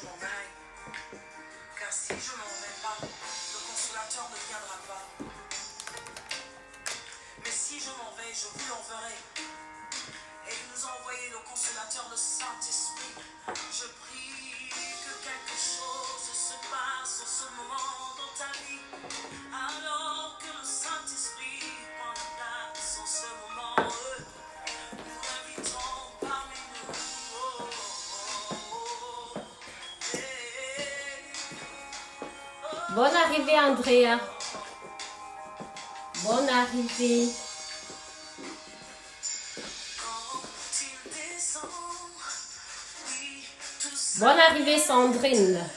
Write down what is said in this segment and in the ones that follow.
m'en aille. Car si je m'en vais pas, le consolateur ne viendra pas. Mais si je m'en vais, je vous l'enverrai. Et il nous a envoyé le consolateur, le Saint-Esprit. Je prie que quelque chose se passe en ce moment dans ta vie. Alors que le Saint-Esprit prend la place en ce moment. Nous l'invitons parmi nous. Bonne arrivée, Andrea. Bonne arrivée. Bonne arrivée, Sandrine.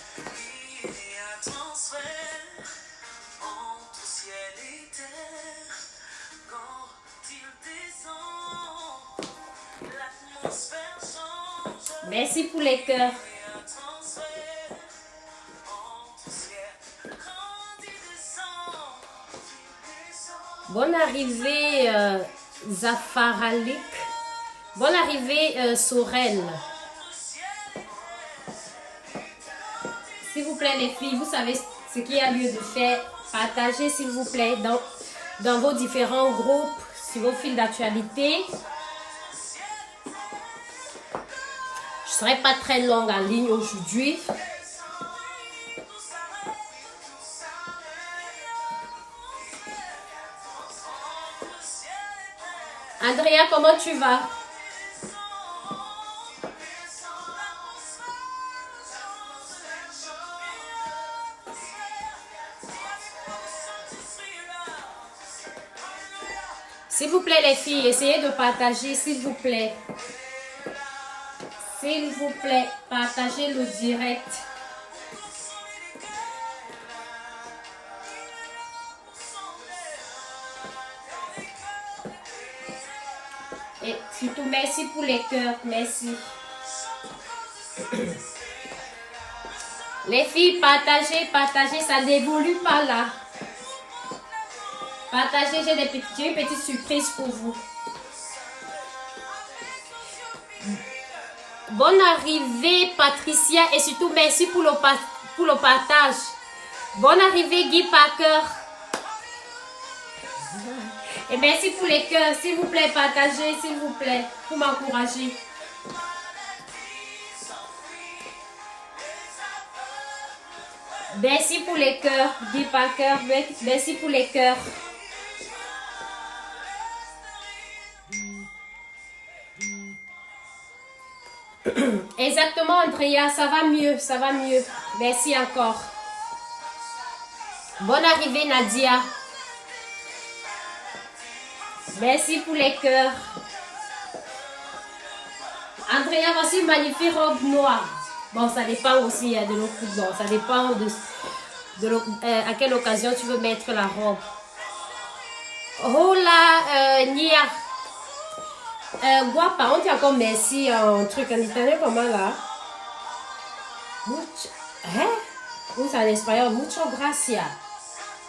Merci pour les cœurs. Bonne arrivée, Zafaralik. Bonne arrivée, Sorel. S'il vous plaît, les filles, vous savez ce qu'il y a lieu de faire. Partagez, s'il vous plaît, dans vos différents groupes, sur vos fils d'actualité. Je ne serai pas très longue en ligne aujourd'hui. Andrea, comment tu vas? S'il vous plaît, les filles, essayez de partager, s'il vous plaît. S'il vous plaît, partagez le direct. Et surtout, merci pour les cœurs, merci. Les filles, partagez, partagez, ça n'évolue pas là. Partagez, j'ai une petite surprise pour vous. Bonne arrivée, Patricia, et surtout merci pour le partage. Bonne arrivée, Guy Parker. Et merci pour les cœurs, s'il vous plaît, partagez, s'il vous plaît, pour m'encourager. Merci pour les cœurs, Guy Parker, merci pour les cœurs. Exactement, Andrea, ça va mieux, ça va mieux. Merci encore. Bonne arrivée, Nadia. Merci pour les cœurs. Andrea, voici une magnifique robe noire. Bon, ça dépend aussi de l'autre. Bon, ça dépend à quelle occasion tu veux mettre la robe. Hola, Nia. Guapa, on dit encore merci en truc en italien, comment là? Mucho, hein? Ou c'est en espagnol, mucho gracias.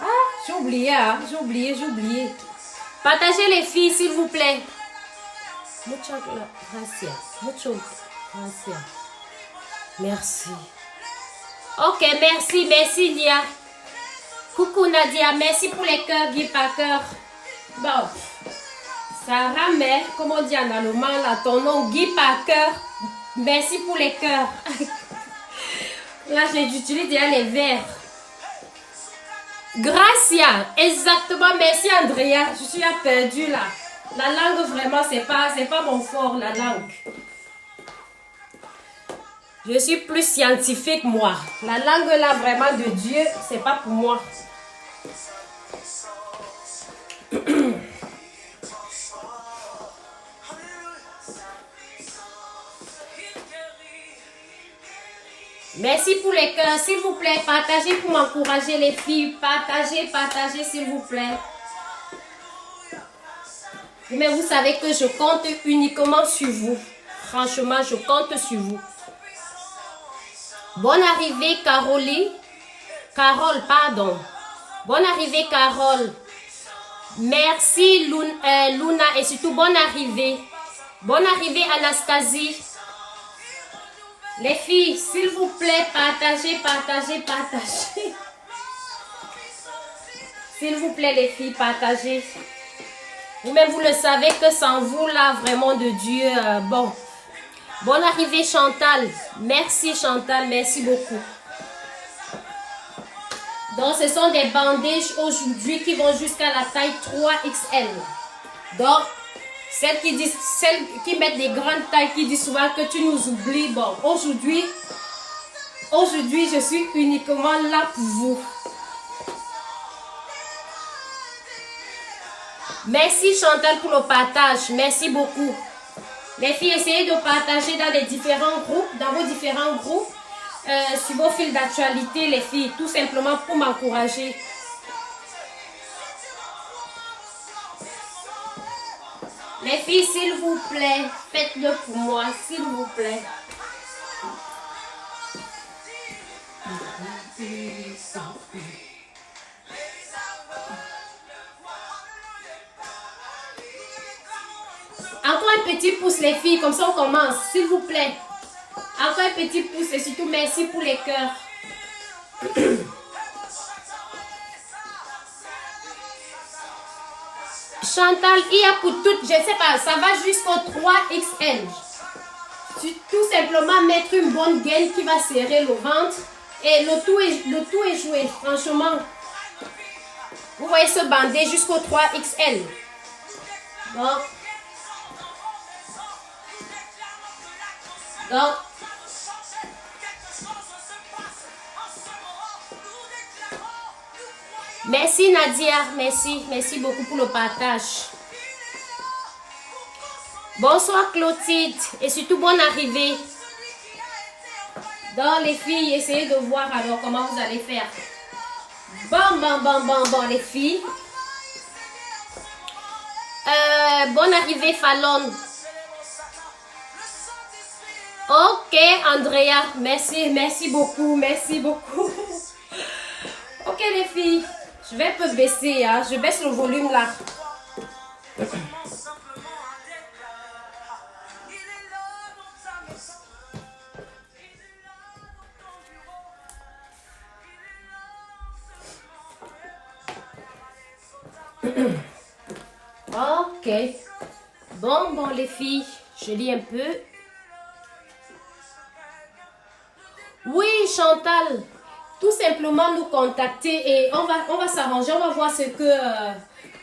Ah, j'ai oublié, hein? J'ai oublié. Partagez les filles, s'il vous plaît. Mucho gracias. Merci. Ok, merci Nia. Coucou Nadia, merci pour les cœurs, Guy Parker. Bon. Sarah, mais, comme on dit en allemand, là, ton nom, Guy Parker, merci pour les cœurs. Là, j'utilise déjà les verbes. Gracia, exactement, merci Andrea, je suis perdue là. La langue, vraiment, c'est pas mon fort, la langue. Je suis plus scientifique, moi. La langue, là, vraiment, de Dieu, c'est pas pour moi. Merci pour les cœurs, s'il vous plaît, partagez pour m'encourager les filles, partagez s'il vous plaît. Mais vous savez que je compte uniquement sur vous, franchement je compte sur vous. Bonne arrivée Carole, pardon. Bonne arrivée Carole. Merci Luna et surtout bonne arrivée. Bonne arrivée Anastasie. Les filles, s'il vous plaît, partagez, partagez, partagez. S'il vous plaît, les filles, partagez. Vous-même, vous le savez que sans vous, là, vraiment de Dieu, bon. Bonne arrivée, Chantal. Merci, Chantal. Merci beaucoup. Donc, ce sont des bandages aujourd'hui qui vont jusqu'à la taille 3XL. Donc, celles qui mettent des grandes tailles, qui disent souvent que tu nous oublies. Bon, aujourd'hui, je suis uniquement là pour vous. Merci Chantal pour le partage. Merci beaucoup. Les filles, essayez de partager dans les différents groupes, dans vos différents groupes, sur vos fils d'actualité, les filles, tout simplement pour m'encourager. Les filles, s'il vous plaît, faites-le pour moi, s'il vous plaît. Encore un petit pouce, les filles, comme ça on commence, s'il vous plaît. Encore un petit pouce et surtout merci pour les cœurs. Chantal, il y a pour toutes, je ne sais pas, ça va jusqu'au 3XL. Tout simplement mettre une bonne gaine qui va serrer le ventre. Et le tout est joué, franchement. Vous voyez ce bandé jusqu'au 3XL. Donc, merci Nadia, merci beaucoup pour le partage. Bonsoir Clotilde et surtout bonne arrivée. Donc les filles, essayez de voir alors comment vous allez faire. Bon les filles. Bonne arrivée Fallon. Ok Andrea, merci beaucoup. Ok les filles, je vais un peu baisser, hein. Je baisse le volume là. Ok. Bon les filles, je lis un peu. Oui Chantal, tout simplement nous contacter et on va s'arranger, on va voir ce que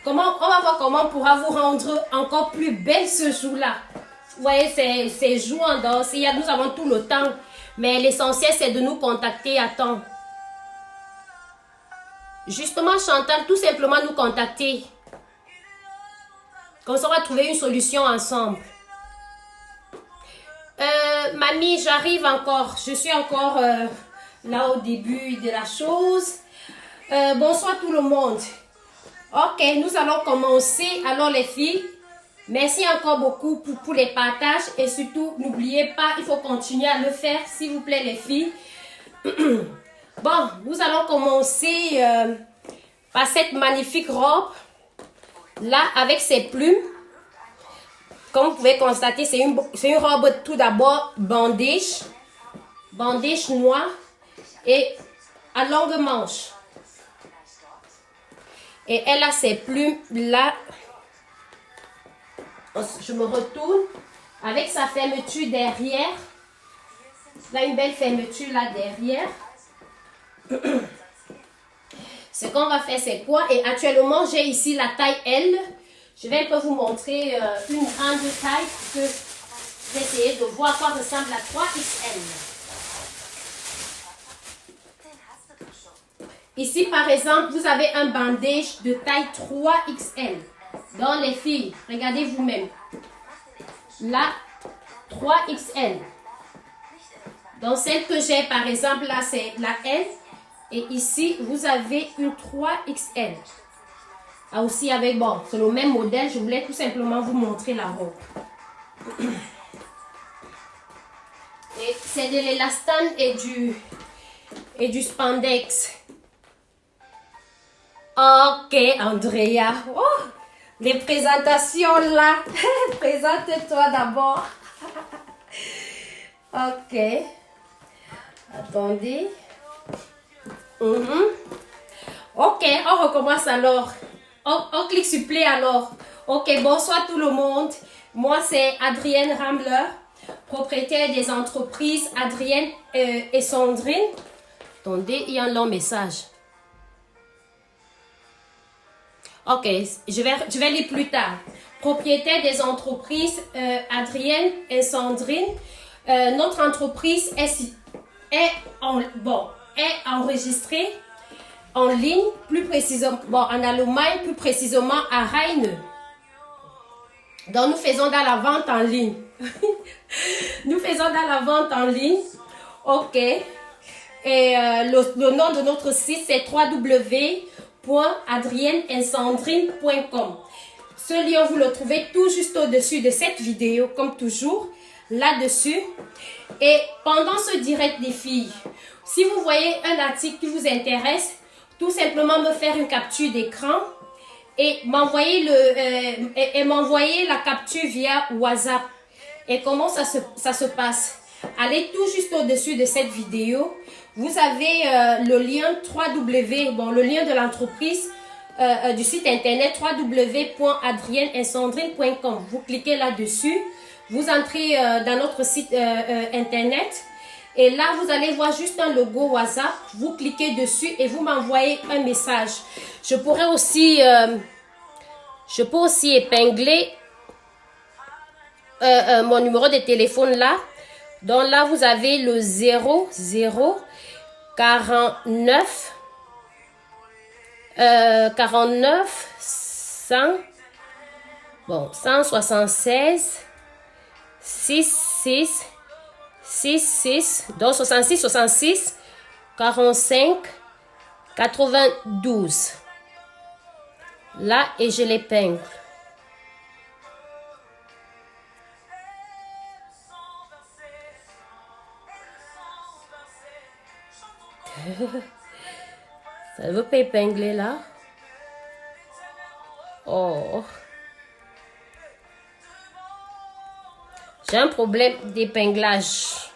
on va voir comment on pourra vous rendre encore plus belle ce jour-là. Vous voyez, c'est jouant, donc nous avons tout le temps, mais l'essentiel c'est de nous contacter à temps. Justement Chantal, tout simplement nous contacter. Comme ça on va trouver une solution ensemble. Mamie, j'arrive encore. Je suis encore là au début de la chose. Bonsoir tout le monde. Ok, nous allons commencer. Alors les filles, merci encore beaucoup pour les partages. Et surtout, n'oubliez pas, il faut continuer à le faire, s'il vous plaît les filles. Bon, nous allons commencer par cette magnifique robe. Là, avec ses plumes. Comme vous pouvez constater, c'est une robe tout d'abord bandage noir et à longue manche. Et elle a ses plumes là. Je me retourne avec sa fermeture derrière. Là, une belle fermeture là derrière. Ce qu'on va faire, c'est quoi? Et actuellement, j'ai ici la taille L. Je vais un peu vous montrer une grande taille que je vais essayer de voir à quoi ressemble la 3XL. Ici, par exemple, vous avez un bandage de taille 3XL. Donc, les filles, regardez vous-même. La 3XL. Donc, celle que j'ai, par exemple, là, c'est la L. Et ici, vous avez une 3XL. Ah, aussi avec, bon, c'est le même modèle. Je voulais tout simplement vous montrer la robe. Et c'est de l'élastane et du spandex. Ok, Andrea. Oh, les présentations là. Présente-toi d'abord. Ok. Attendez. Ok, on recommence alors. On clique sur play alors. Ok, bonsoir tout le monde. Moi, c'est Adrienne Ramler, propriétaire des entreprises Adrienne et Sandrine. Attendez, il y a un long message. Ok, je vais lire plus tard. Propriétaire des entreprises Adrienne et Sandrine. Notre entreprise est enregistrée en ligne, plus précisément en Allemagne, plus précisément à Rheine. Donc, nous faisons dans la vente en ligne. Nous faisons dans la vente en ligne. Ok. Et le nom de notre site, c'est www.adrienneetsandrine.com. Ce lien, vous le trouvez tout juste au-dessus de cette vidéo, comme toujours, là-dessus. Et pendant ce direct des filles, si vous voyez un article qui vous intéresse, tout simplement me faire une capture d'écran et m'envoyer la capture via WhatsApp. Et comment ça se passe? Allez tout juste au-dessus de cette vidéo. Vous avez le lien le lien de l'entreprise du site internet www.adrienneetsandrine.com. Vous cliquez là-dessus. Vous entrez dans notre site internet. Et là, vous allez voir juste un logo WhatsApp. Vous cliquez dessus et vous m'envoyez un message. Je peux aussi épingler mon numéro de téléphone là. Donc là, vous avez le 00 49 100 176 66 donc 66 45 92 là et je l'épingle. Ça ne veut pas épingler là. Oh. J'ai un problème d'épinglage.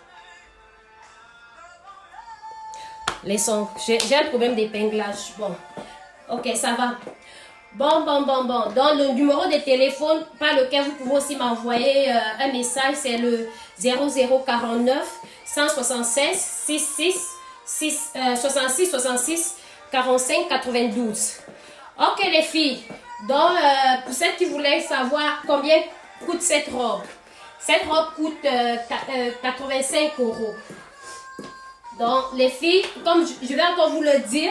J'ai un problème d'épinglage. Bon. Ok, ça va. Bon. Dans le numéro de téléphone par lequel vous pouvez aussi m'envoyer un message, c'est le 0049 176 66 45 92. Ok les filles. Donc pour celles qui voulaient savoir combien coûte cette robe. Cette robe coûte 85 €. Donc, les filles, comme je vais encore vous le dire,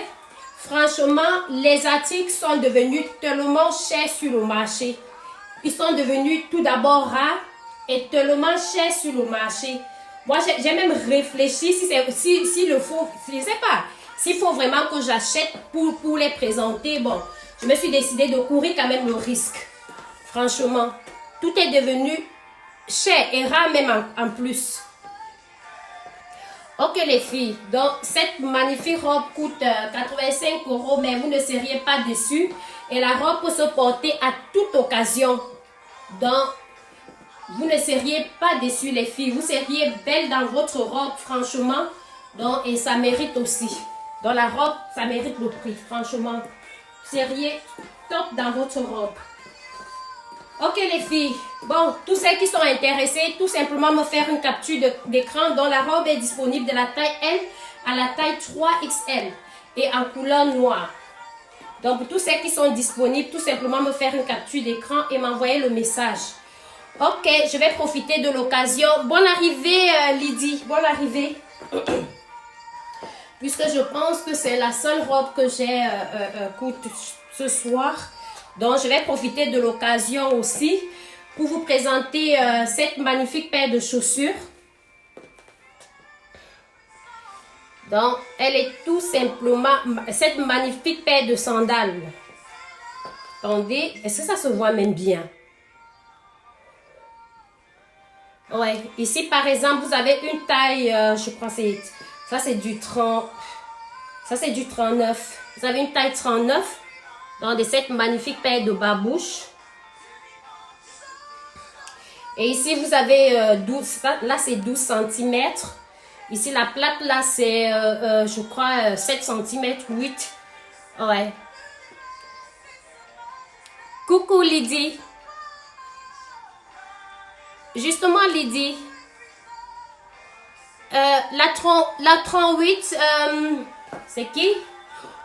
franchement, les articles sont devenus tellement chers sur le marché. Ils sont devenus tout d'abord rares et tellement chers sur le marché. Moi, j'ai même réfléchi s'il le faut, je ne sais pas, s'il faut vraiment que j'achète pour les présenter. Bon, je me suis décidée de courir quand même le risque. Franchement, tout est devenu cher et rare même en plus. Ok les filles, donc cette magnifique robe coûte 85 €, mais vous ne seriez pas déçus. Et la robe peut se porter à toute occasion. Donc, vous ne seriez pas déçus les filles. Vous seriez belle dans votre robe, franchement. Donc, et ça mérite aussi. Dans la robe, ça mérite le prix, franchement. Vous seriez top dans votre robe. Ok les filles, bon, tous ceux qui sont intéressés, tout simplement me faire une capture d'écran dont la robe est disponible de la taille L à la taille 3XL et en couleur noire. Donc pour tous ceux qui sont disponibles, tout simplement me faire une capture d'écran et m'envoyer le message. Ok, je vais profiter de l'occasion. Bonne arrivée Lydie, bonne arrivée. Puisque je pense que c'est la seule robe que j'ai ce soir. Donc, je vais profiter de l'occasion aussi pour vous présenter cette magnifique paire de chaussures. Donc, elle est tout simplement cette magnifique paire de sandales. Attendez, est-ce que ça se voit même bien? Ouais, ici par exemple, vous avez une taille, je crois que ça c'est du 30, ça c'est du 39. Vous avez une taille 39. Dans cette magnifique paire de babouches. Et ici, vous avez 12, là c'est 12 cm. Ici, la plate, là, c'est, je crois, 7 cm, 8. Ouais. Coucou, Lydie. Justement, Lydie. La 38, c'est qui?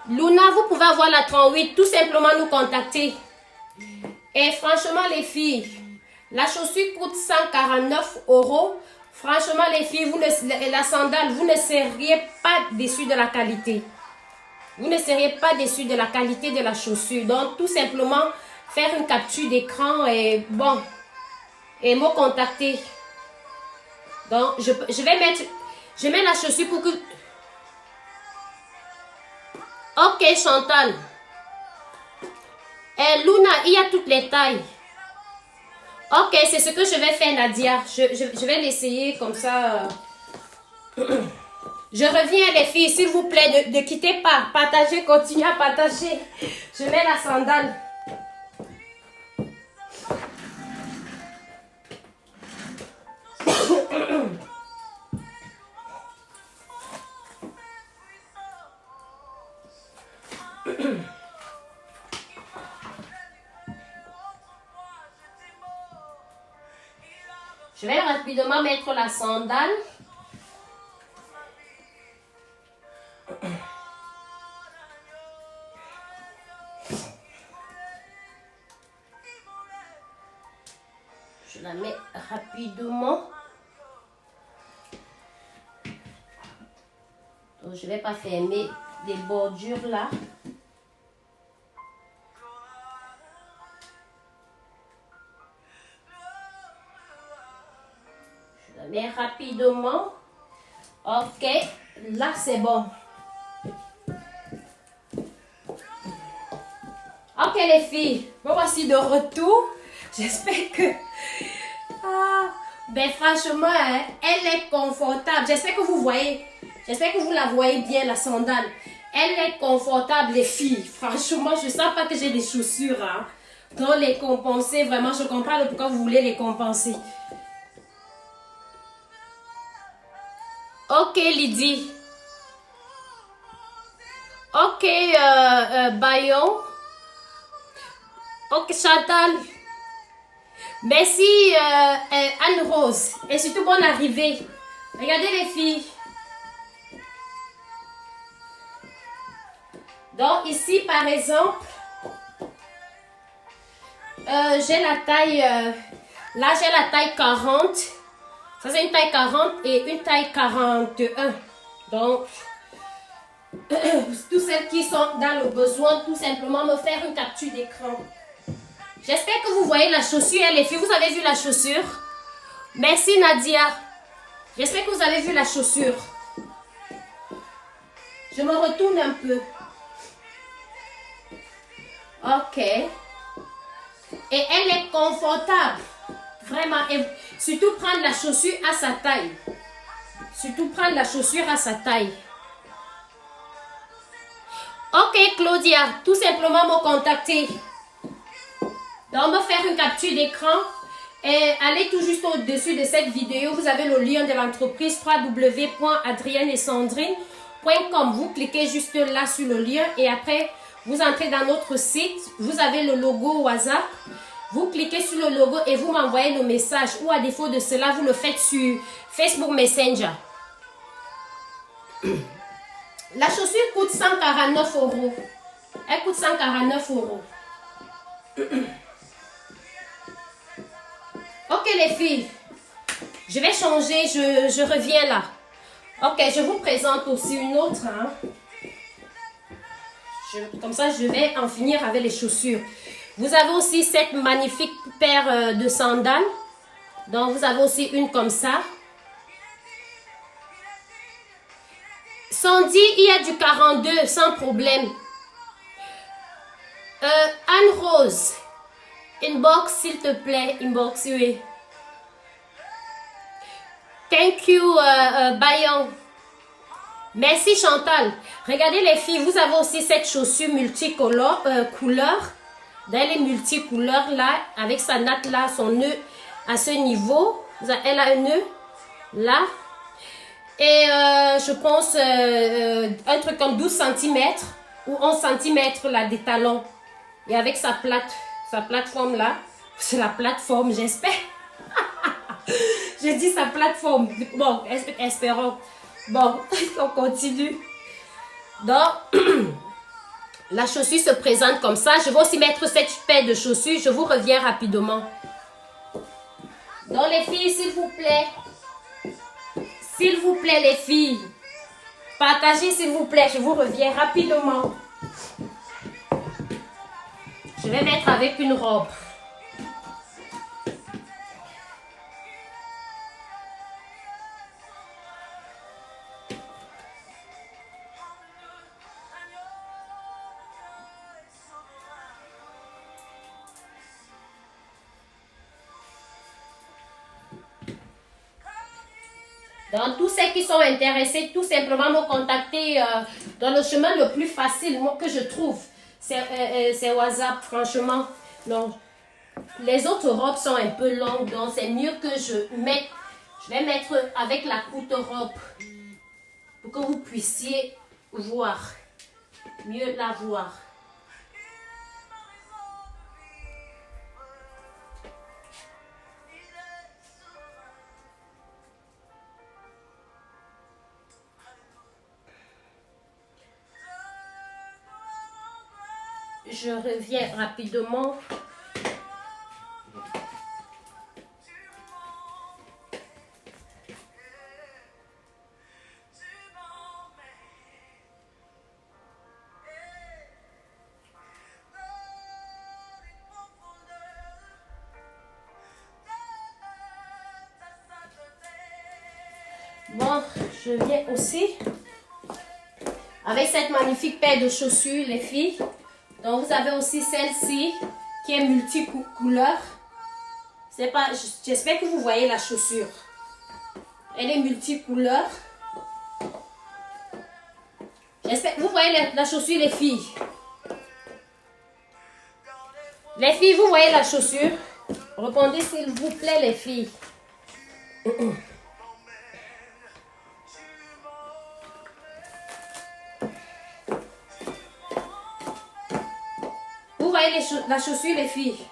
Luna, vous pouvez avoir la 38. Tout simplement nous contacter. Et franchement, les filles, la chaussure coûte 149 €. Franchement, les filles, la sandale, vous ne seriez pas déçus de la qualité. Vous ne seriez pas déçus de la qualité de la chaussure. Donc, tout simplement, faire une capture d'écran et bon, et me contacter. Donc, je mets la chaussure pour que... Ok, Chantal. Luna, il y a toutes les tailles. Ok, c'est ce que je vais faire, Nadia. Je vais l'essayer comme ça. Je reviens, les filles, s'il vous plaît, ne quittez pas. Partagez, continuez à partager. Je mets la sandale. Je vais rapidement mettre la sandale. Je la mets rapidement. Donc, je ne vais pas fermer les bordures là. Je la mets rapidement. Ok, là c'est bon. Ok les filles, me voici de retour. J'espère que... ben franchement, hein, elle est confortable. J'espère que vous voyez. J'espère que vous la voyez bien, la sandale. Elle est confortable, les filles. Franchement, je ne sens pas que j'ai des chaussures. Hein. Donc les compenser, vraiment, je comprends pourquoi vous voulez les compenser. Ok, Lydie. Ok, Bayon. Ok, Chantal. Merci, Anne-Rose. Et surtout, bonne arrivée. Regardez les filles. Donc, ici, par exemple, j'ai la taille... là, j'ai la taille 40. Ça, c'est une taille 40 et une taille 41. Donc, tous celles qui sont dans le besoin, tout simplement me faire une capture d'écran. J'espère que vous voyez la chaussure, les filles. Vous avez vu la chaussure? Merci, Nadia. J'espère que vous avez vu la chaussure. Je me retourne un peu. Ok. Et elle est confortable. Vraiment. Et surtout prendre la chaussure à sa taille. Surtout prendre la chaussure à sa taille. Ok, Claudia. Tout simplement me contacter. Donc, me faire une capture d'écran. Et allez tout juste au-dessus de cette vidéo. Vous avez le lien de l'entreprise www.adrienneetsandrine.com. Vous cliquez juste là sur le lien. Et après, vous entrez dans notre site. Vous avez le logo WhatsApp. Vous cliquez sur le logo et vous m'envoyez le message. Ou à défaut de cela, vous le faites sur Facebook Messenger. La chaussure coûte 149 €. Elle coûte 149 €. Ok les filles. Je vais changer. Je reviens là. Ok, je vous présente aussi une autre. Hein. Comme ça, je vais en finir avec les chaussures. Vous avez aussi cette magnifique paire de sandales. Donc, vous avez aussi une comme ça. Sandy, il y a du 42 sans problème. Anne-Rose, inbox s'il te plaît. Inbox, oui. Thank you, Bayon. Merci Chantal. Regardez les filles, vous avez aussi cette chaussure multicolore, couleur. Elle est multicouleur là, avec sa natte là, son nœud à ce niveau. Elle a un nœud là. Et je pense un truc comme 12 cm ou 11 cm là, des talons. Et avec sa plateforme là, c'est la plateforme, j'espère. J'ai dit sa plateforme. Bon, espérons. Bon, on continue. Donc, la chaussure se présente comme ça. Je vais aussi mettre cette paire de chaussures. Je vous reviens rapidement. Donc, les filles, s'il vous plaît. S'il vous plaît, les filles. Partagez, s'il vous plaît. Je vous reviens rapidement. Je vais mettre avec une robe. Donc, tous ceux qui sont intéressés, tout simplement me contacter dans le chemin le plus facile moi, que je trouve. C'est WhatsApp, franchement. Non. Les autres robes sont un peu longues, donc c'est mieux que je mette. Je vais mettre avec la courte robe pour que vous puissiez voir. Mieux la voir. Je reviens rapidement. Bon, je viens aussi avec cette magnifique paire de chaussures, les filles. Donc, vous avez aussi celle-ci qui est multicouleur. J'espère que vous voyez la chaussure. Elle est multicouleur. J'espère que vous voyez la chaussure, les filles. Les filles, vous voyez la chaussure? Répondez s'il vous plaît, les filles. Vous voyez la chaussure, les filles?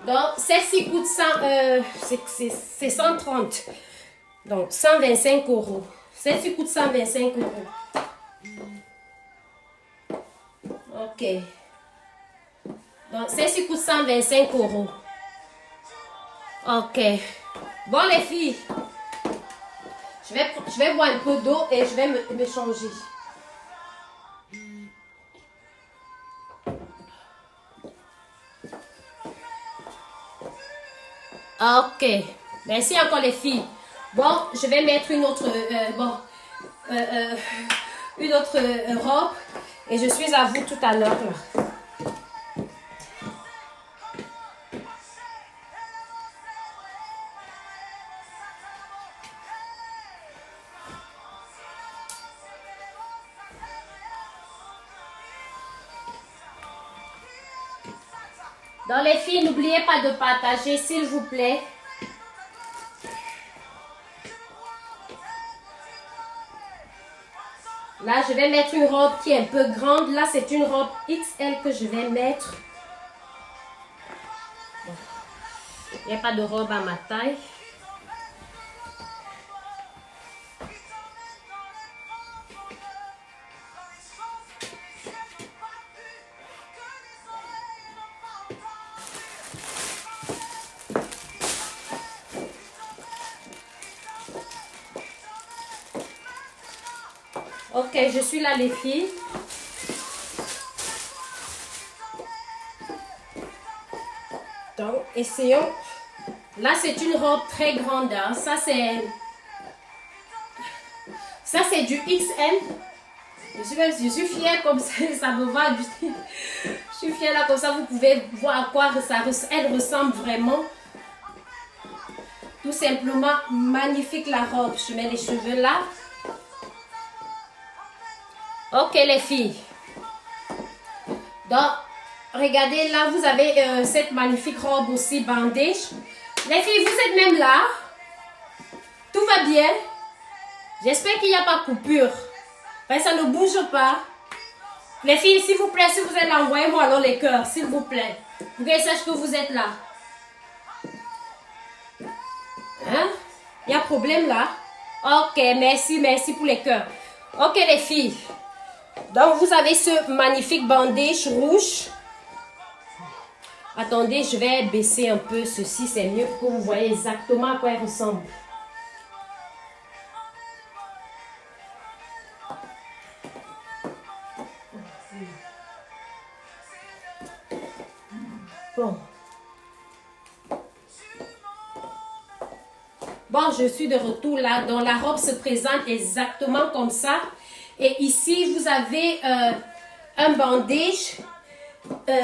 Donc, celle-ci coûte c'est 130. Donc, 125 €. Celle-ci coûte 125 €. Ok. Donc, celle-ci coûte 125 €. Ok. Bon, les filles. Je vais boire un peu d'eau et je vais me changer. Ok. Merci encore les filles. Bon, je vais mettre une autre, robe et je suis à vous tout à l'heure. Dans les filles, n'oubliez pas de partager, s'il vous plaît. Là, je vais mettre une robe qui est un peu grande. Là, c'est une robe XL que je vais mettre. Il n'y a pas de robe à ma taille. Ok, je suis là les filles. Donc, essayons. Là, c'est une robe très grande. Hein. Ça, c'est du XL. Je suis fière comme ça me va. Je suis fière là comme ça. Vous pouvez voir à quoi elle ressemble vraiment. Tout simplement magnifique la robe. Je mets les cheveux là. Ok les filles. Donc, regardez là, vous avez cette magnifique robe aussi bandage. Les filles, vous êtes même là? Tout va bien? J'espère qu'il n'y a pas de coupure. Ben, ça ne bouge pas. Les filles, s'il vous plaît, si vous êtes là, envoyez-moi alors les cœurs, s'il vous plaît. Pour qu'elles sachent que vous êtes là. Hein? Il y a problème là? Ok, merci pour les cœurs. Ok, les filles. Donc, vous avez ce magnifique bandage rouge. Attendez, je vais baisser un peu ceci, c'est mieux pour que vous voyez exactement à quoi il ressemble. Bon, je suis de retour là. Donc, la robe se présente exactement comme ça. Et ici, vous avez un bandage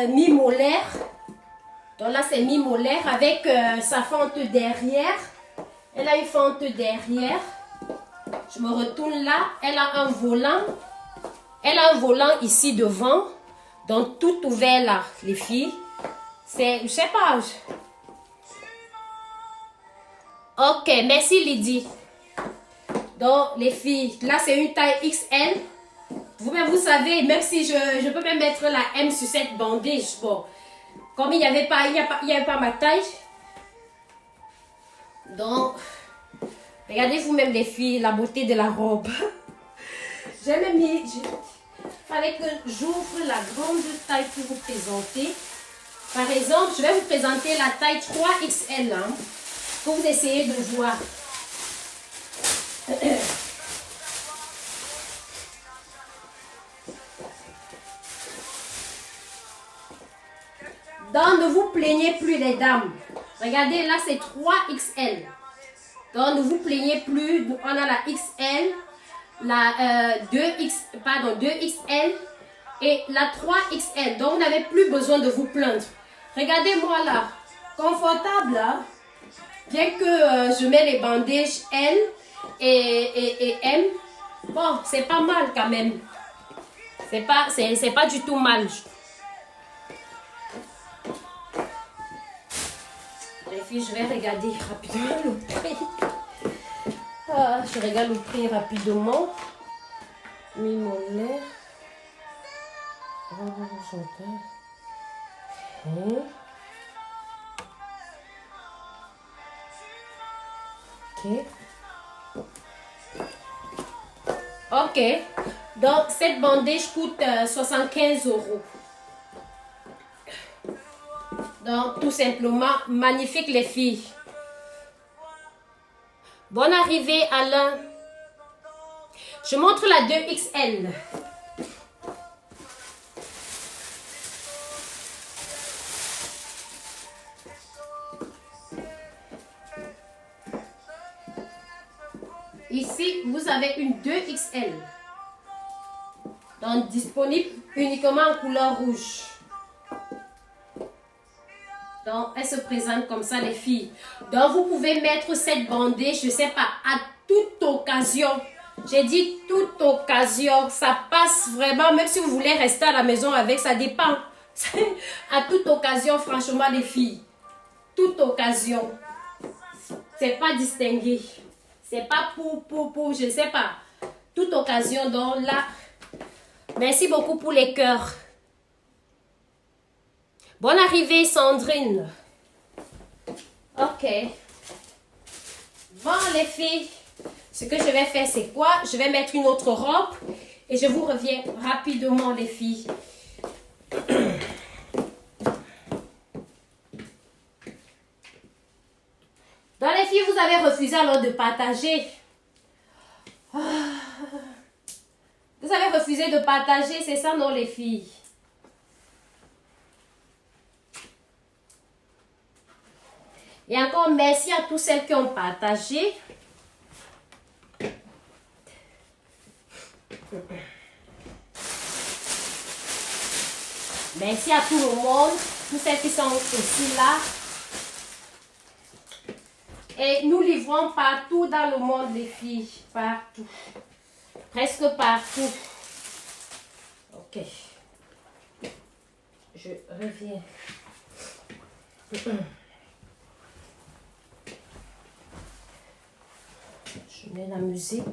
mi-molaire. Donc là, c'est mi-molaire avec sa fente derrière. Elle a une fente derrière. Je me retourne là. Elle a un volant. Elle a un volant ici devant. Donc, tout ouvert là, les filles. C'est, je sais pas. Ok, merci Lydie. Donc, les filles, là, c'est une taille XL. Vous-même, vous savez, même si je peux même mettre la M sur cette bandage. Bon, comme il n'y avait pas ma taille. Donc, regardez vous-même les filles, la beauté de la robe. J'ai même mis... Il fallait que j'ouvre la grande taille pour vous présenter. Par exemple, je vais vous présenter la taille 3XL. Hein, pour vous essayer de voir. Donc, ne vous plaignez plus les dames. Regardez, là, c'est 3XL. Donc, ne vous plaignez plus. On a la XL, la 2XL et la 3XL. Donc, vous n'avez plus besoin de vous plaindre. Regardez-moi là. Confortable, là. Bien que je mets les bandages L et M. Bon, c'est pas mal quand même. C'est pas du tout mal. Les filles, je vais regarder rapidement le prix. Ah, je regarde le prix rapidement. Mi-molaire. Ok. Donc, cette bandage coûte 75 €. Donc, tout simplement, magnifique les filles. Bonne arrivée, Alain. Je montre la 2XL. Ici, vous avez une 2XL. Donc, disponible uniquement en couleur rouge. Donc, elle se présente comme ça, les filles. Donc, vous pouvez mettre cette bandage, je ne sais pas, à toute occasion. J'ai dit toute occasion. Ça passe vraiment, même si vous voulez rester à la maison avec, ça dépend. À toute occasion, franchement, les filles. Toute occasion. C'est pas distingué. C'est pas pour, je ne sais pas. Toute occasion, donc là. Merci beaucoup pour les cœurs. Bonne arrivée, Sandrine. Ok. Bon, les filles, ce que je vais faire, c'est quoi? Je vais mettre une autre robe et je vous reviens rapidement, les filles. Dans les filles, vous avez refusé alors de partager. Vous avez refusé de partager, c'est ça, non, les filles? Et encore merci à tous celles qui ont partagé. Merci à tout le monde, tous celles qui sont aussi là. Et nous livrons partout dans le monde, les filles. Partout. Presque partout. Ok. Je reviens. Je mets la musique.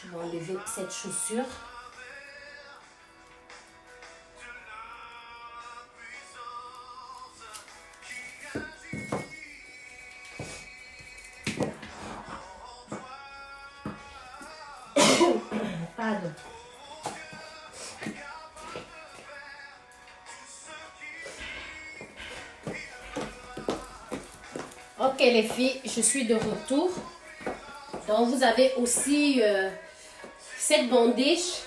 Je vais enlever cette chaussure. Pardon. Ok les filles, je suis de retour. Donc vous avez aussi cette bandage.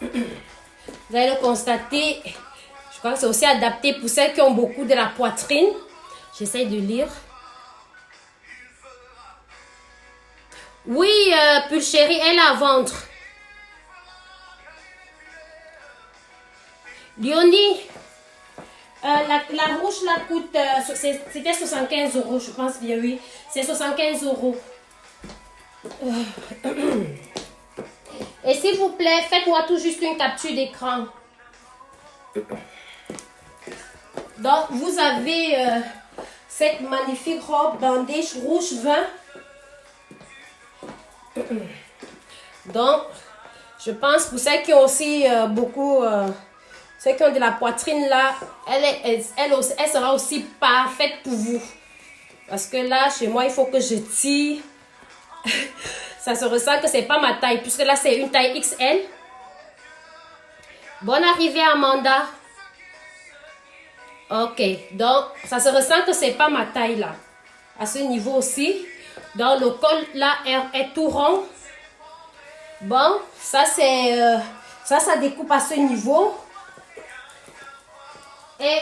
Vous allez le constater. Je crois que c'est aussi adapté pour celles qui ont beaucoup de la poitrine. J'essaie de lire. Oui, Pulchérie, elle a à vendre. Léonie, la rouge là coûte, c'était 75 €, je pense bien, oui. C'est 75 €. Et s'il vous plaît, faites-moi tout juste une capture d'écran. Donc, vous avez cette magnifique robe bandage rouge vin. Donc, je pense pour celles qui ont aussi beaucoup, celles qui ont de la poitrine là, elle sera aussi parfaite pour vous. Parce que là, chez moi, il faut que je tire. Ça se ressent que c'est pas ma taille, puisque là, c'est une taille XL. Bonne arrivée, Amanda. Ok, donc, ça se ressent que c'est pas ma taille là. À ce niveau aussi. Donc, le col là est tout rond. Bon, ça c'est ça découpe à ce niveau. Et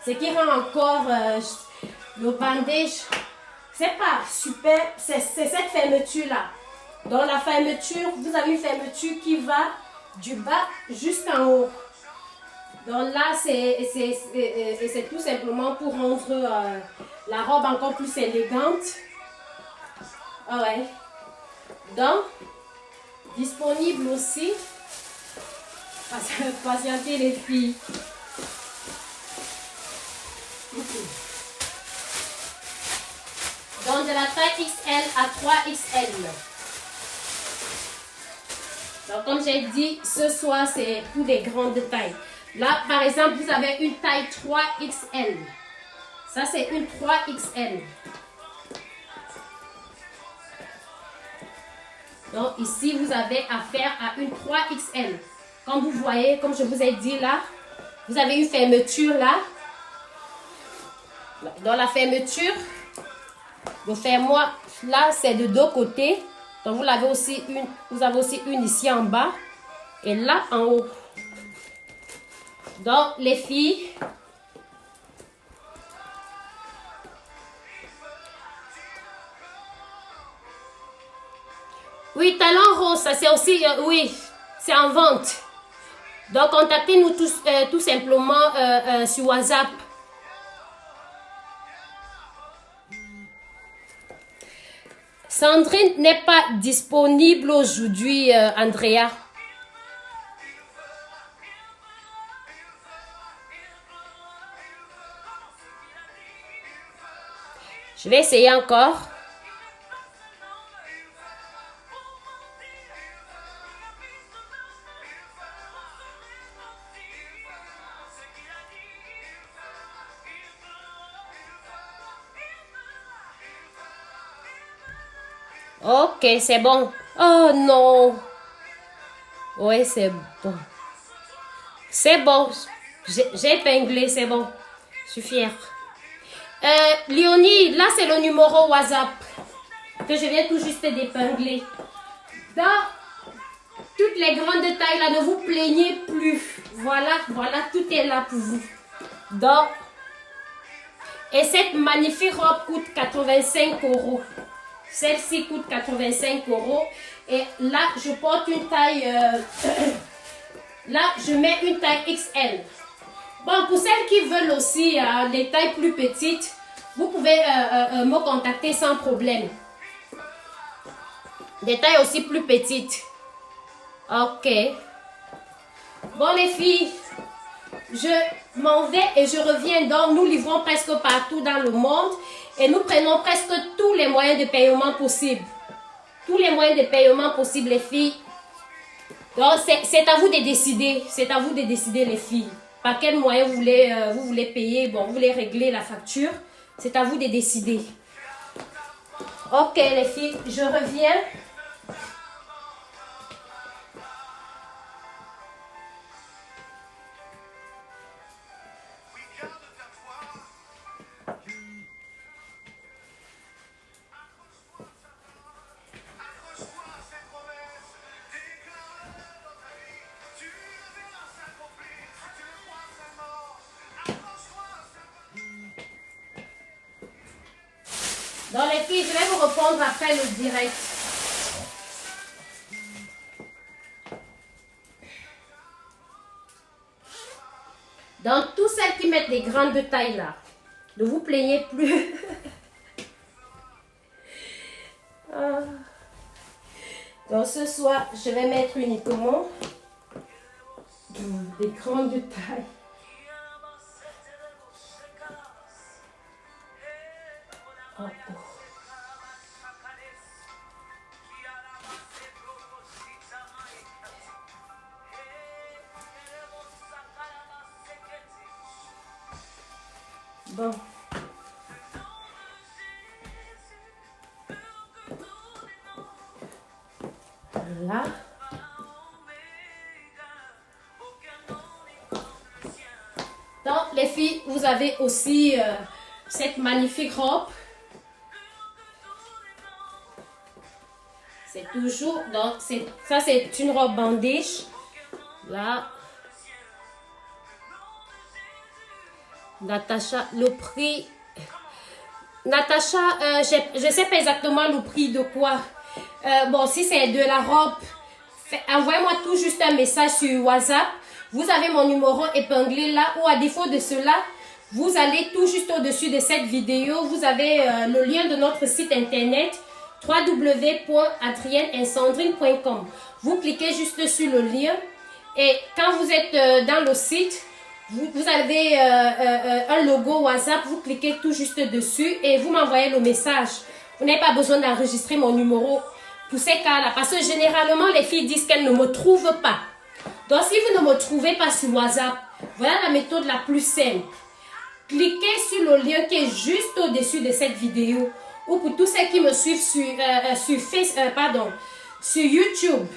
ce qui rend encore le bandage, c'est pas super, c'est cette fermeture là. Dans la fermeture, vous avez une fermeture qui va du bas jusqu'en haut. Donc là, c'est tout simplement pour rendre la robe encore plus élégante. Ah ouais. Donc, disponible aussi. Patientez les filles. Donc, de la taille XL à 3XL. Donc, comme j'ai dit, ce soir, c'est pour des grandes tailles. Là, par exemple, vous avez une taille 3XL. Ça, c'est une 3XL. Donc, ici, vous avez affaire à une 3XL. Comme vous voyez, comme je vous ai dit là, vous avez une fermeture là. Dans la fermeture, le fermoir là, c'est de deux côtés. Donc, vous avez aussi une ici en bas et là en haut. Donc, les filles, oui, talon rose, ça c'est aussi, oui, c'est en vente. Donc, contactez-nous tout simplement sur WhatsApp. Sandrine n'est pas disponible aujourd'hui, Andrea. Je vais essayer encore. Ok, c'est bon. Oh non. Oui, c'est bon. C'est bon. J'ai épinglé, c'est bon. Je suis fière. Léonie, là c'est le numéro WhatsApp que je viens tout juste d'épingler. Dans toutes les grandes tailles là, ne vous plaignez plus. Voilà, tout est là pour vous. Donc, Et cette magnifique robe coûte 85 €. Celle-ci coûte 85 €. Et là, je porte une taille... là, je mets une taille XL. Bon, pour celles qui veulent aussi des tailles plus petites, vous pouvez me contacter sans problème. Des tailles aussi plus petites. Ok. Bon, les filles, je m'en vais et je reviens. Donc, nous livrons presque partout dans le monde et nous prenons presque tous les moyens de paiement possibles. Tous les moyens de paiement possibles, les filles. Donc, c'est à vous de décider. C'est à vous de décider, les filles. Par quel moyen vous voulez payer. Bon, vous voulez régler la facture. C'est à vous de décider. Ok, les filles, je reviens. Donc les filles, je vais vous répondre après le direct. Donc tous celles qui mettent des grandes tailles là, ne vous plaignez plus. Donc ce soir, je vais mettre uniquement des grandes tailles. Oh, oh. Bon. Voilà. Donc, les filles, vous avez aussi cette magnifique robe. C'est toujours, donc, ça c'est une robe bandage. Là. Natacha, le prix. Natacha, je ne sais pas exactement le prix de quoi. Bon, si c'est de la robe, envoyez-moi tout juste un message sur WhatsApp. Vous avez mon numéro épinglé là, ou à défaut de cela, vous allez tout juste au-dessus de cette vidéo. Vous avez le lien de notre site internet www.adrieneensandrine.com. Vous cliquez juste sur le lien et quand vous êtes dans le site, vous avez un logo WhatsApp, vous cliquez tout juste dessus et vous m'envoyez le message. Vous n'avez pas besoin d'enregistrer mon numéro pour ces cas-là. Parce que généralement, les filles disent qu'elles ne me trouvent pas. Donc, si vous ne me trouvez pas sur WhatsApp, voilà la méthode la plus simple. Cliquez sur le lien qui est juste au-dessus de cette vidéo. Ou pour tous ceux qui me suivent sur YouTube,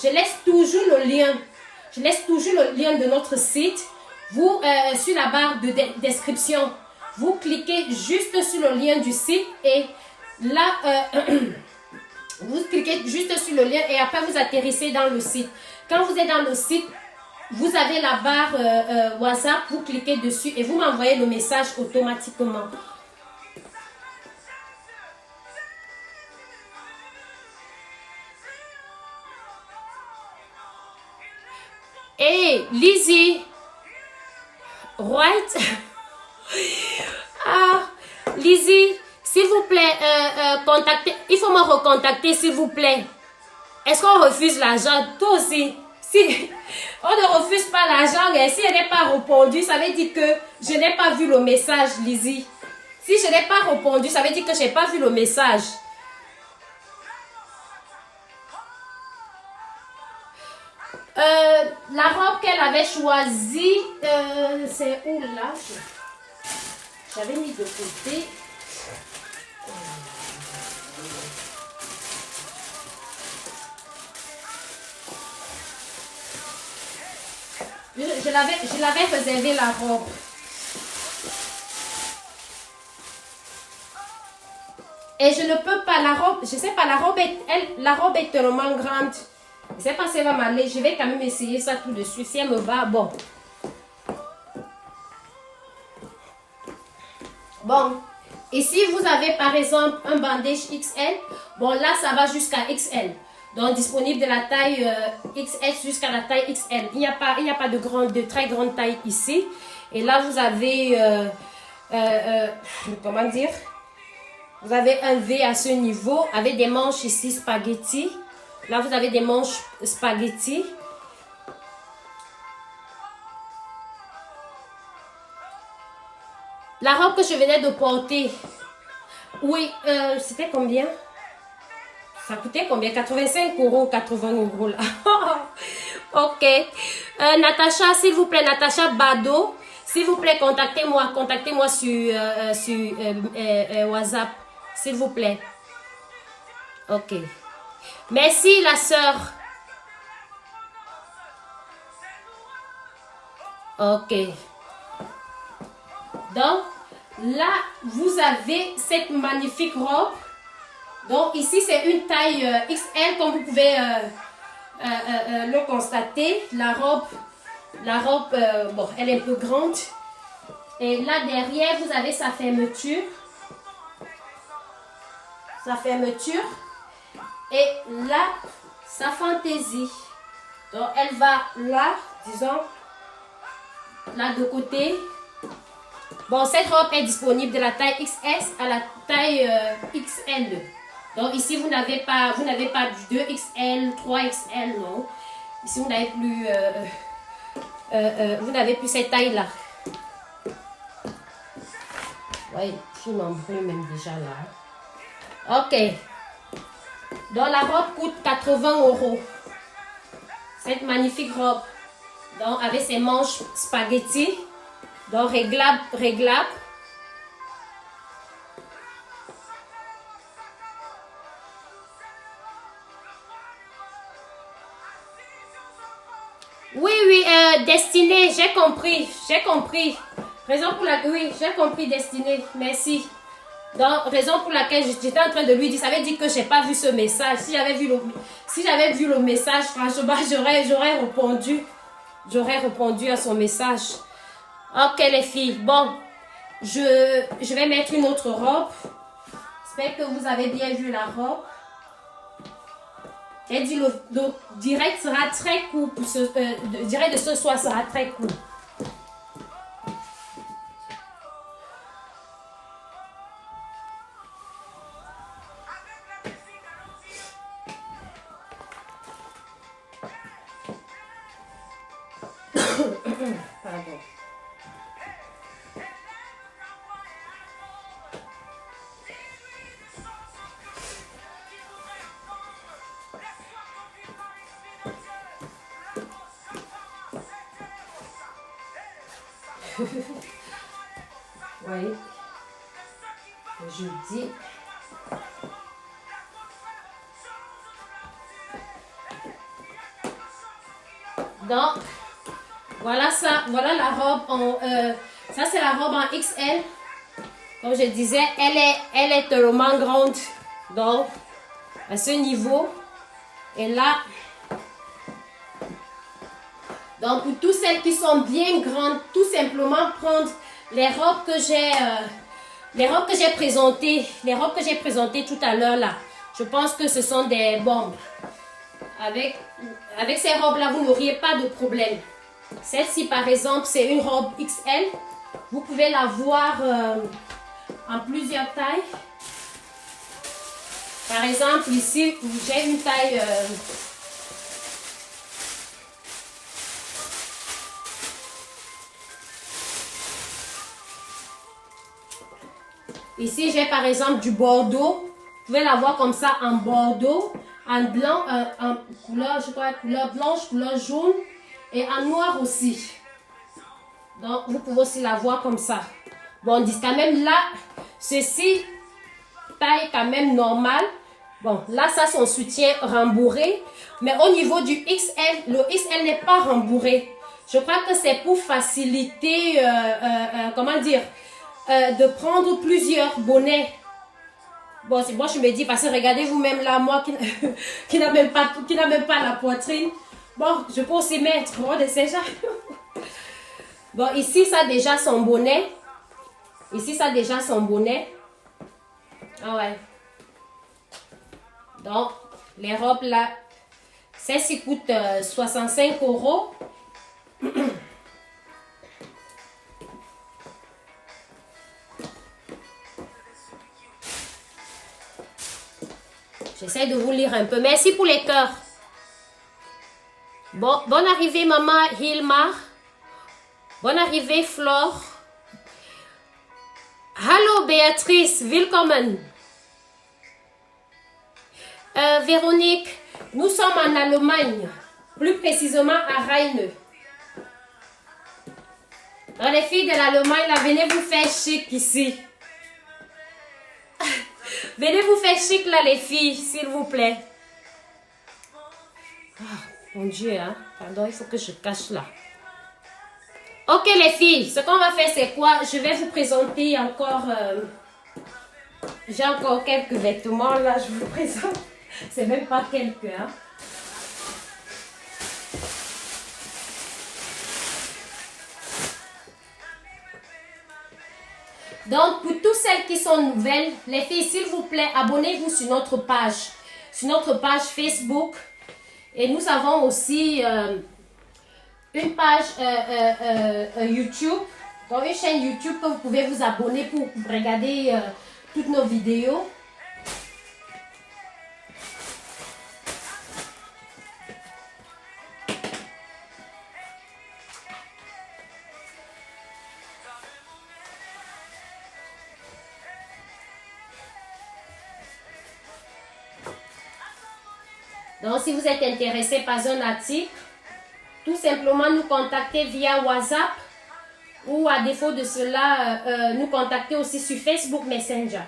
je laisse toujours le lien. Je laisse toujours le lien de notre site. Vous, sur la barre de description, vous cliquez juste sur le lien du site et là, vous cliquez juste sur le lien et après vous atterrissez dans le site. Quand vous êtes dans le site, vous avez la barre WhatsApp, vous cliquez dessus et vous m'envoyez le message automatiquement. Hey, Lizzie, right? Ah, Lizzie, s'il vous plaît, contactez, il faut me recontacter s'il vous plaît. Est-ce qu'on refuse l'argent? Toi aussi. Si on ne refuse pas l'argent, mais si elle n'est pas répondu, ça veut dire que je n'ai pas vu le message, Lizzie. Si je n'ai pas répondu, ça veut dire que je n'ai pas vu le message. La robe qu'elle avait choisie, c'est où là? J'avais mis de côté. Je l'avais réservé la robe. Et je ne peux pas, la robe, je sais pas, la robe est tellement grande. Je ne sais pas si elle va m'aller. Je vais quand même essayer ça tout de suite. Si elle me va, bon. Bon, ici vous avez par exemple un bandage XL. Bon, là ça va jusqu'à XL. Donc disponible de la taille XS jusqu'à la taille XL. Il n'y a pas de très grande taille ici. Et là vous avez, comment dire, vous avez un V à ce niveau avec des manches ici spaghetti. Là vous avez des manches spaghetti. La robe que je venais de porter, oui, c'était combien? Ça coûtait combien? 85 €, 80 € là. Ok. Natacha, s'il vous plaît, Natacha Bado, s'il vous plaît, contactez-moi sur WhatsApp, s'il vous plaît. Ok. Merci, la sœur. Ok. Donc, là, vous avez cette magnifique robe. Donc, ici, c'est une taille XL, comme vous pouvez le constater. La robe, bon, elle est un peu grande. Et là, derrière, vous avez sa fermeture. Sa fermeture. Et là, sa fantaisie. Donc, elle va là, disons, là de côté. Bon, cette robe est disponible de la taille XS à la taille XL. Donc ici, vous n'avez pas du 2XL, 3XL, non. Ici, vous n'avez plus, cette taille-là. Oui, je m'en brûle même déjà là. Ok. Donc la robe coûte 80 €. Cette magnifique robe. Donc avec ses manches spaghetti. Donc réglable. Oui, Destinée, j'ai compris. Raison pour laquelle, oui, j'ai compris, Destinée, merci. Donc, raison pour laquelle j'étais en train de lui dire, ça veut dire que j'ai pas vu ce message. Si j'avais vu le message, franchement, j'aurais répondu à son message. Ok, les filles, bon, je vais mettre une autre robe. J'espère que vous avez bien vu la robe. Elle dit le direct sera très court. Le direct de ce soir sera très court. Pardon. Oui, je dis. Donc, voilà ça, voilà la robe ça c'est la robe en XL. Comme je disais, elle est tellement grande. Donc, à ce niveau. Et là, donc pour toutes celles qui sont bien grandes, tout simplement prendre les robes que j'ai présentées tout à l'heure là. Je pense que ce sont des bombes. Avec ces robes là, vous n'auriez pas de problème. Celle-ci par exemple, c'est une robe XL. Vous pouvez la voir en plusieurs tailles. Par exemple, ici, j'ai une taille ici, j'ai par exemple du bordeaux. Vous pouvez la voir comme ça en bordeaux, en blanc, en couleur, je crois, couleur blanche, couleur jaune et en noir aussi. Donc, vous pouvez aussi la voir comme ça. Bon, on dit quand même là, ceci, taille quand même normale. Bon, là, ça, son soutien rembourré. Mais au niveau du XL, le XL n'est pas rembourré. Je crois que c'est pour faciliter, comment dire, de prendre plusieurs bonnets. Bon, c'est moi, je me dis, parce que regardez vous-même là, moi qui n'a même pas la poitrine. Bon, je peux aussi mettre, bon, de ces gens. Bon, ici, ça déjà son bonnet. Ici, ça a déjà son bonnet. Ah ouais. Donc, les robes là, celle-ci coûte 65 €. J'essaie de vous lire un peu. Merci pour les cœurs. Bon, bonne arrivée, maman Hilmar. Bonne arrivée, Flore. Hallo, Béatrice. Willkommen. Véronique, nous sommes en Allemagne. Plus précisément à Rheine. Dans les filles de l'Allemagne, là, venez vous faire chic ici. Venez vous faire chic là, les filles, s'il vous plaît. Ah, mon Dieu, hein. Pardon, il faut que je cache là. Ok, les filles, ce qu'on va faire, c'est quoi? Je vais vous présenter encore... J'ai encore quelques vêtements là, je vous présente. C'est même pas quelques, hein. Donc, pour toutes celles qui sont nouvelles, les filles, s'il vous plaît, abonnez-vous sur notre page Facebook. Et nous avons aussi une page YouTube, donc une chaîne YouTube que vous pouvez vous abonner pour regarder toutes nos vidéos. Donc, si vous êtes intéressé par un article, tout simplement nous contacter via WhatsApp ou à défaut de cela, nous contacter aussi sur Facebook Messenger.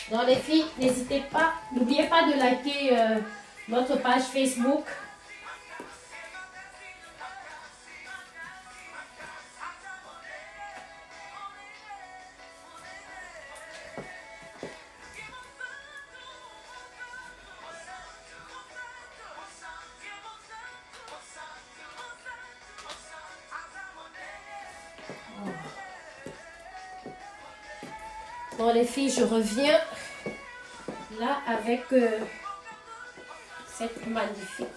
Donc les filles, n'hésitez pas, n'oubliez pas de liker notre page Facebook. Bon les filles, je reviens là avec cette magnifique.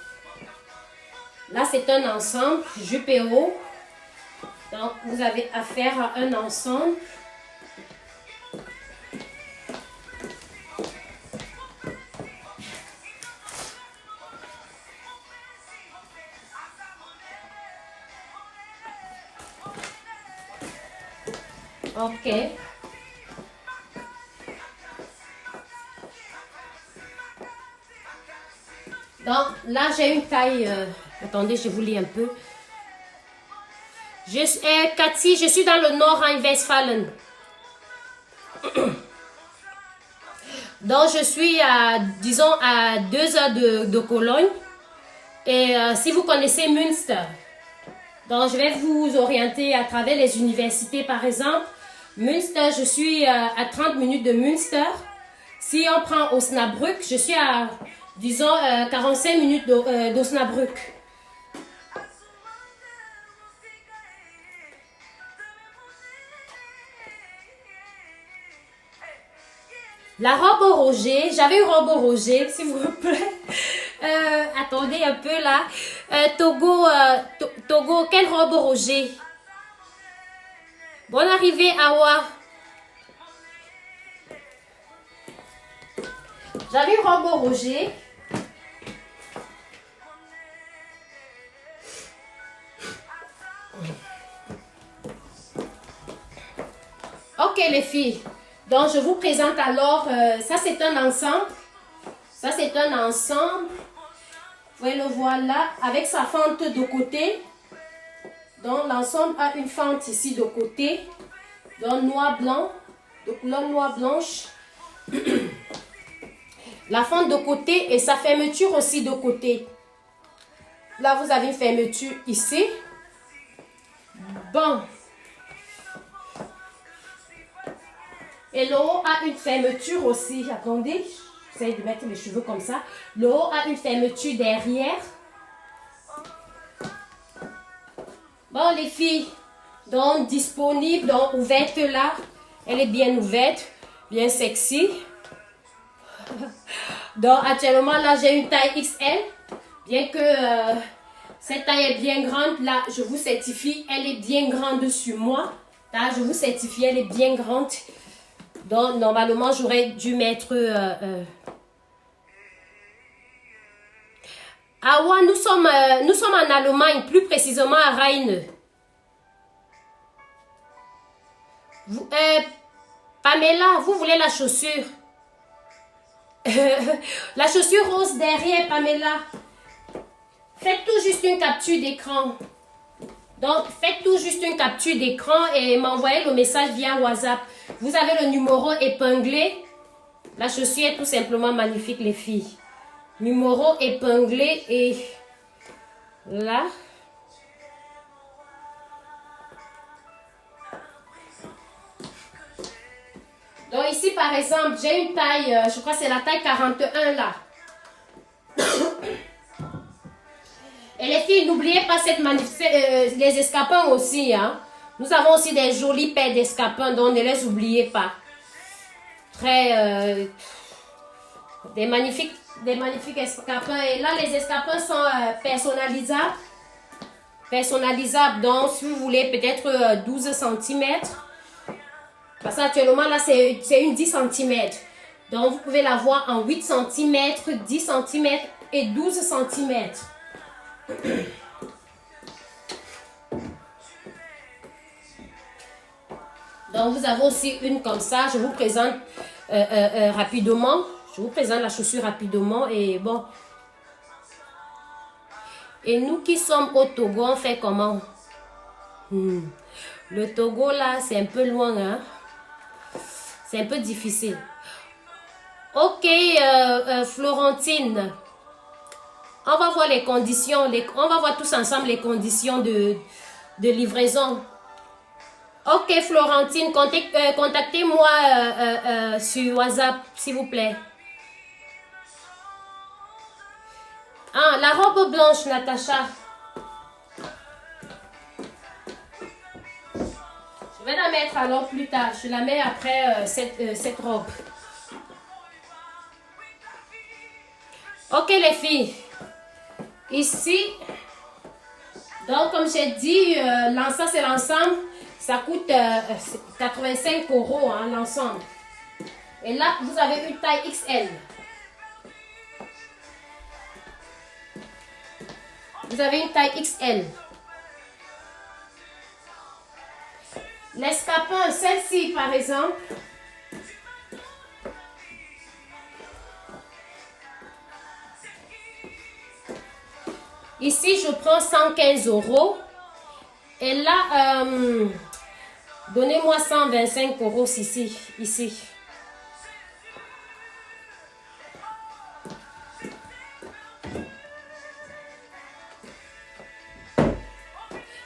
Là c'est un ensemble, jupe et haut. Donc vous avez affaire à un ensemble. Ok. Donc là j'ai une taille, attendez je vous lis un peu. Cathy, je suis dans le nord Rhine-Westphalie. Donc je suis à, disons, à 2 heures de Cologne. Et si vous connaissez Münster, donc je vais vous orienter à travers les universités par exemple. Münster, je suis à 30 minutes de Münster. Si on prend Osnabrück, je suis à, disons, 45 minutes d'Osnabrück. La robe au Roger, j'avais une robe au Roger, s'il vous plaît. Attendez un peu là. Togo, Togo, quelle robe au Roger? Bonne arrivée, Awa. J'avais une robe au Roger. Ok les filles, donc je vous présente alors, ça c'est un ensemble. Ça c'est un ensemble. Vous voyez le voilà, avec sa fente de côté. Donc l'ensemble a une fente ici de côté. Donc noir blanc, de couleur noire blanche. La fente de côté et sa fermeture aussi de côté. Là vous avez une fermeture ici. Bon. Et le haut a une fermeture aussi. Attendez, j'essaie de mettre mes cheveux comme ça. Le haut a une fermeture derrière. Bon les filles, donc disponible, donc ouverte là. Elle est bien ouverte, bien sexy. Donc actuellement là j'ai une taille XL. Bien que cette taille est bien grande, là je vous certifie, elle est bien grande sur moi. Là je vous certifie, elle est bien grande. Donc, normalement, j'aurais dû mettre... Ah ouais, nous sommes en Allemagne, plus précisément à Rhein. Pamela, vous voulez la chaussure? La chaussure rose derrière, Pamela. Faites tout juste une capture d'écran. Donc, faites tout juste une capture d'écran et m'envoyez le message via WhatsApp. Vous avez le numéro épinglé. La chaussure est tout simplement magnifique, les filles. Numéro épinglé et là. Donc, ici, par exemple, j'ai une taille, je crois que c'est la taille 41 là. Et les filles, n'oubliez pas cette les escarpins aussi. Hein. Nous avons aussi des jolies paires d'escarpins, donc ne les oubliez pas. Très... des magnifiques escarpins. Et là, les escarpins sont personnalisables. Personnalisables, donc si vous voulez peut-être 12 cm. Parce qu'actuellement, là, c'est une 10 cm. Donc, vous pouvez l'avoir en 8 cm, 10 cm et 12 cm. Donc vous avez aussi une comme ça. Je vous présente rapidement. Je vous présente la chaussure rapidement. Et bon. Et nous qui sommes au Togo, on fait comment? Le Togo là, c'est un peu loin. Hein? C'est un peu difficile. Ok, Florentine. On va voir les conditions, on va voir tous ensemble les conditions de livraison. Ok, Florentine, contactez-moi sur WhatsApp, s'il vous plaît. Ah, la robe blanche, Natacha. Je vais la mettre alors plus tard. Je la mets après cette robe. Ok, les filles. Ici, donc comme j'ai dit, ça c'est l'ensemble, ça coûte 85 € hein, l'ensemble. Et là, vous avez une taille XL. Vous avez une taille XL. L'escarpin, celle-ci par exemple. Ici, je prends 115 €. Et là, donnez-moi 125 € ici.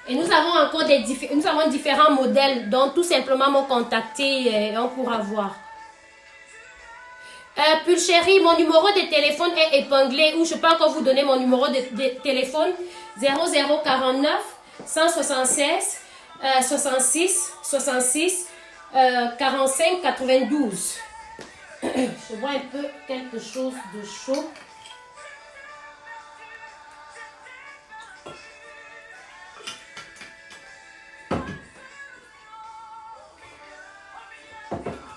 Et nous avons encore nous avons différents modèles. Donc, tout simplement me contacter et on pourra voir. Pulchérie, mon numéro de téléphone est épinglé ou je peux encore vous donner mon numéro de téléphone 0049 176 66 66 45 92. Je bois un peu quelque chose de chaud.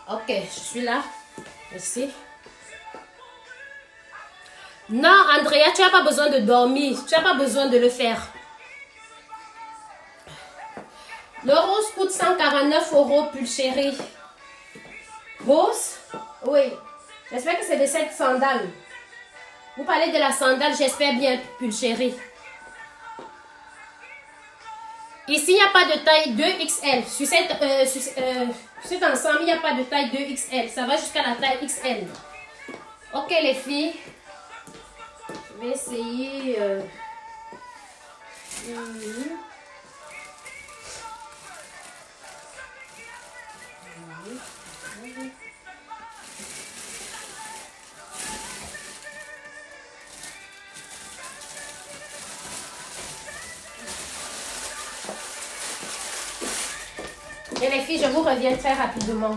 Ok, je suis là. Merci. Non, Andrea, tu n'as pas besoin de dormir. Tu n'as pas besoin de le faire. Le rose coûte 149 €, Pulchérie. Rose? Oui. J'espère que c'est de cette sandale. Vous parlez de la sandale, j'espère bien, Pulchérie. Ici, il n'y a pas de taille 2XL. Sur cet ensemble, il n'y a pas de taille 2XL. Ça va jusqu'à la taille XL. Ok, les filles. Je vais essayer... Et les filles, je vous reviens très rapidement.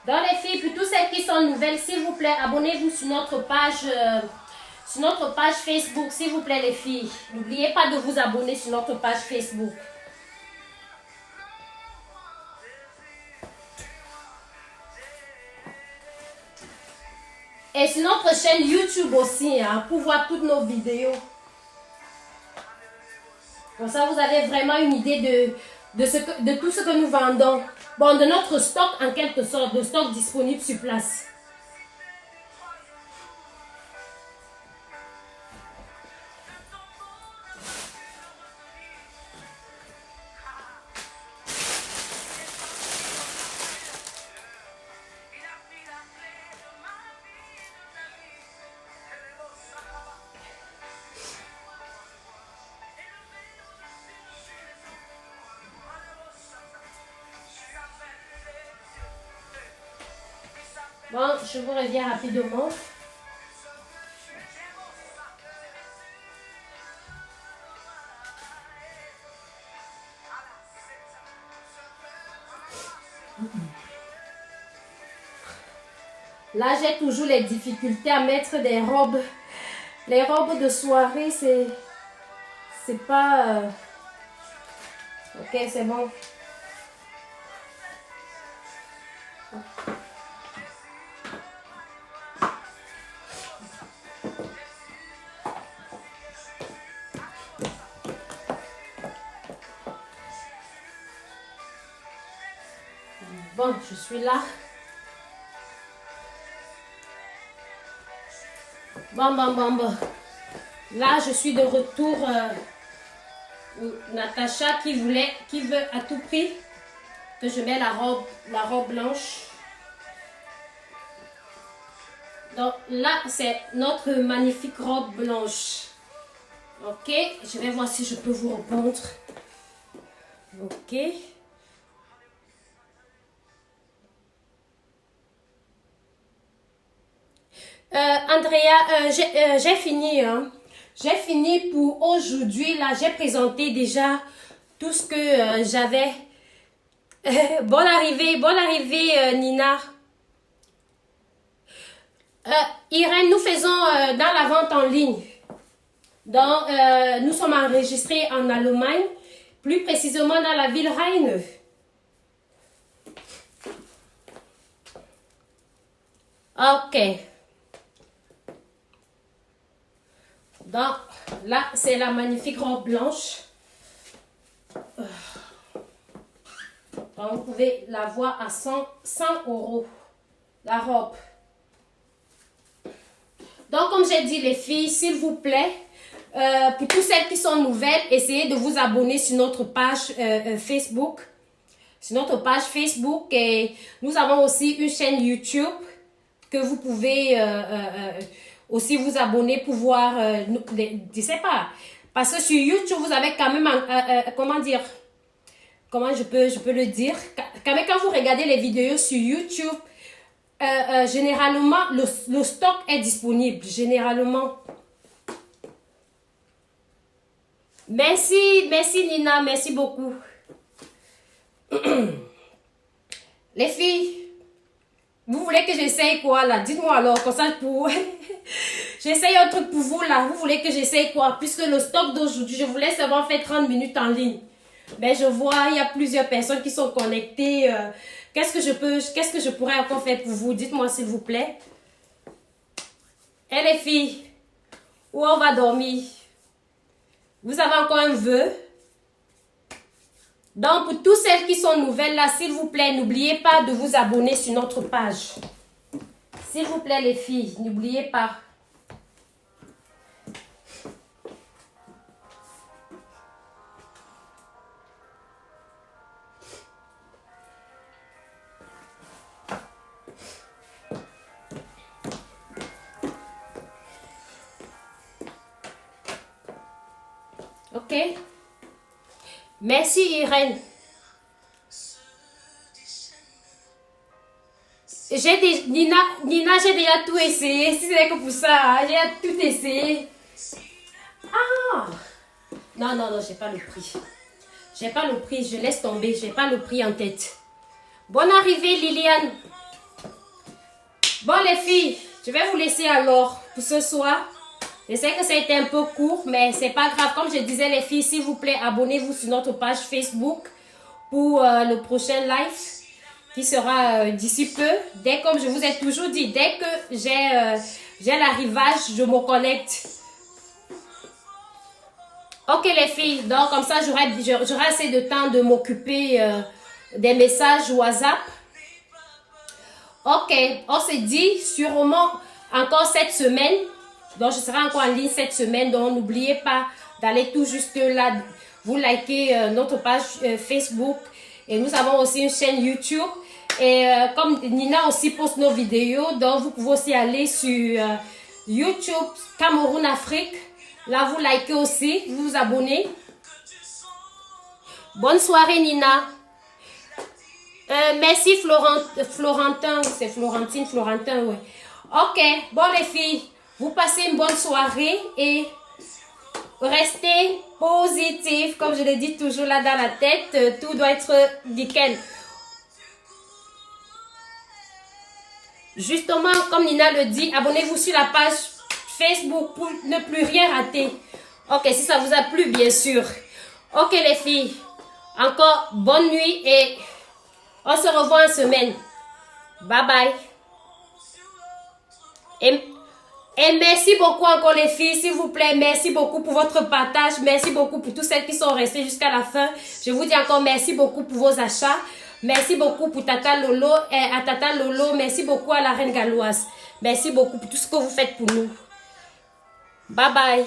Donc les filles, pour toutes celles qui sont nouvelles, s'il vous plaît, abonnez-vous sur notre page Facebook, s'il vous plaît les filles. N'oubliez pas de vous abonner sur notre page Facebook. Et sur notre chaîne YouTube aussi, hein, pour voir toutes nos vidéos. Comme ça, vous avez vraiment une idée de tout ce que nous vendons. Bon, de notre stock en quelque sorte, de stock disponible sur place. Bon, je vous reviens rapidement. Là, j'ai toujours les difficultés à mettre des robes. Les robes de soirée, c'est pas... Ok, c'est bon. Bon, je suis là. Bon. Là, je suis de retour. Natacha qui veut à tout prix que je mette la robe blanche. Donc là, c'est notre magnifique robe blanche. Ok, je vais voir si je peux vous répondre. Ok. Andrea, j'ai fini. Hein. J'ai fini pour aujourd'hui. Là, j'ai présenté déjà tout ce que j'avais. Bonne arrivée, Nina. Irène, nous faisons dans la vente en ligne. Donc, nous sommes enregistrés en Allemagne, plus précisément dans la ville Rheine. Ok. Donc, là, c'est la magnifique robe blanche. Donc, vous pouvez la voir à 100 €, la robe. Donc, comme j'ai dit, les filles, s'il vous plaît, pour toutes celles qui sont nouvelles, essayez de vous abonner sur notre page Facebook. Sur notre page Facebook, et nous avons aussi une chaîne YouTube que vous pouvez aussi vous abonner pour voir, je sais pas, parce que sur YouTube, vous avez quand même, comment dire, comment je peux le dire, quand vous regardez les vidéos sur YouTube, généralement, le stock est disponible, généralement. Merci Nina, merci beaucoup. Les filles, vous voulez que j'essaye quoi là? Dites-moi alors, comme ça pour... J'essaye un truc pour vous là. Vous voulez que j'essaye quoi? Puisque le stock d'aujourd'hui, je voulais seulement faire 30 minutes en ligne. Mais je vois, il y a plusieurs personnes qui sont connectées. Qu'est-ce que je pourrais encore faire pour vous? Dites-moi s'il vous plaît. Eh les filles, où on va dormir? Vous avez encore un vœu? Donc, pour toutes celles qui sont nouvelles là, s'il vous plaît, n'oubliez pas de vous abonner sur notre page. S'il vous plaît, les filles, n'oubliez pas. Ok? Merci, Irène. Nina, j'ai déjà tout essayé. Si c'est que pour ça, hein, j'ai tout essayé. Ah! Non, j'ai pas le prix. J'ai pas le prix, je laisse tomber. J'ai pas le prix en tête. Bonne arrivée, Liliane. Bon, les filles, je vais vous laisser alors pour ce soir. Je sais que ça a été un peu court, mais c'est pas grave. Comme je disais, les filles, s'il vous plaît, abonnez-vous sur notre page Facebook pour le prochain live qui sera d'ici peu. Comme je vous ai toujours dit, dès que j'ai l'arrivage, je me connecte. Ok les filles, donc comme ça j'aurai assez de temps de m'occuper des messages WhatsApp. Ok, on s'est dit sûrement encore cette semaine. Donc je serai encore en ligne cette semaine. Donc n'oubliez pas d'aller tout juste là. Vous likez notre page Facebook. Et nous avons aussi une chaîne YouTube. Et comme Nina aussi poste nos vidéos. Donc vous pouvez aussi aller sur YouTube Cameroun Afrique. Là vous likez aussi. Vous vous abonnez. Bonne soirée Nina. Merci Florentin. C'est Florentin, ouais. Ok, bon les filles. Vous passez une bonne soirée et restez positif. Comme je le dis toujours là dans la tête, tout doit être nickel. Justement, comme Nina le dit, abonnez-vous sur la page Facebook pour ne plus rien rater. Ok, si ça vous a plu, bien sûr. Ok les filles, encore bonne nuit et on se revoit en semaine. Bye bye. Et merci beaucoup encore les filles, s'il vous plaît. Merci beaucoup pour votre partage. Merci beaucoup pour tous celles qui sont restées jusqu'à la fin. Je vous dis encore merci beaucoup pour vos achats. Merci beaucoup pour Tata Lolo et à Tata Lolo. Merci beaucoup à la Reine Galloise. Merci beaucoup pour tout ce que vous faites pour nous. Bye bye.